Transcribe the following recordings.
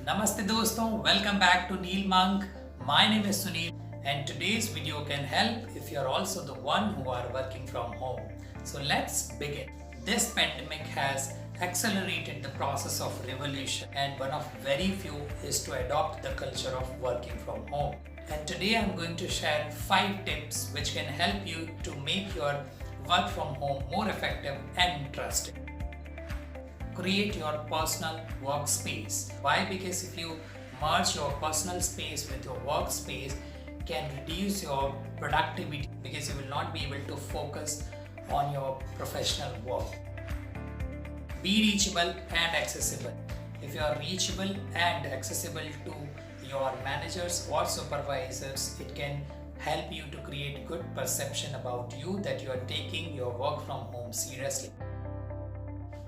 Namaste doston, welcome back to Neil Monk. My name is Sunil and today's video can help if you're also the one who are working from home. So let's begin. This pandemic has accelerated the process of revolution and one of very few is to adopt the culture of working from home. And today I'm going to share 5 tips which can help you to make your work from home more effective and interesting. Create your personal workspace. Why? Because if you merge your personal space with your workspace, can reduce your productivity because you will not be able to focus on your professional work. Be reachable and accessible. If you are reachable and accessible to your managers or supervisors, it can help you to create good perception about you that you are taking your work from home seriously.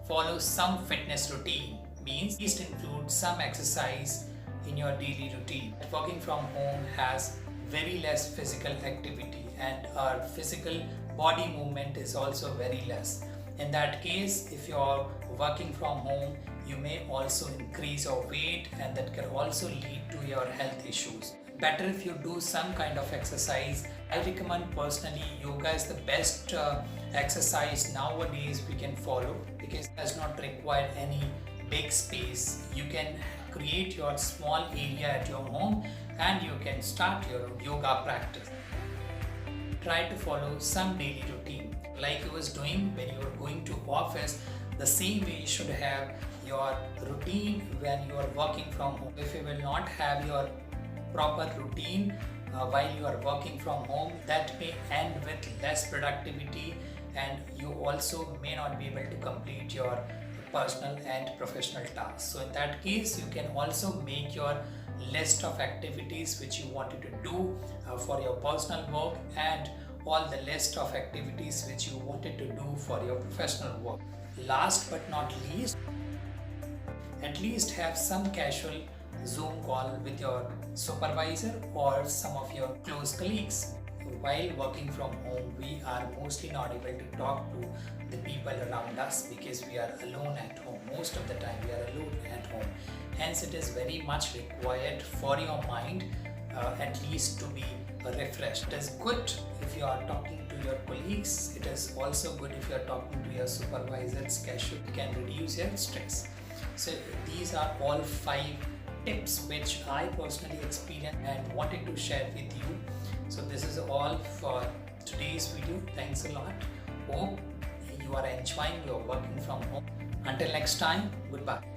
Follow some fitness routine, means at least include some exercise in your daily routine. Working from home has very less physical activity and our physical body movement is also very less. In that case, if you are working from home, you may also increase your weight and that can also lead to your health issues. Better if you do some kind of exercise. I recommend personally yoga is the best exercise nowadays we can follow because it does not require any big space. You can create your small area at your home and you can start your yoga practice. Try to follow some daily routine like you was doing when you were going to office. The same way you should have your routine when you are working from home. If you will not have your proper routine while you are working from home, that may end with less productivity and you also may not be able to complete your personal and professional tasks. So in that case, you can also make your list of activities which you wanted to do for your personal work and all the list of activities which you wanted to do for your professional work. Last but not least, at least have some casual Zoom call with your supervisor or some of your close colleagues. While working from home, we are mostly not able to talk to the people around us because we are alone at home. Most of the time we are alone at home. Hence it is very much required for your mind at least to be refreshed. It is good if you are talking to your colleagues. It is also good if you are talking to your supervisors. Casual can reduce your stress. So these are all 5 tips which I personally experienced and wanted to share with you. So this is all for today's video. Thanks a lot. Hope you are enjoying your working from home. Until next time, goodbye.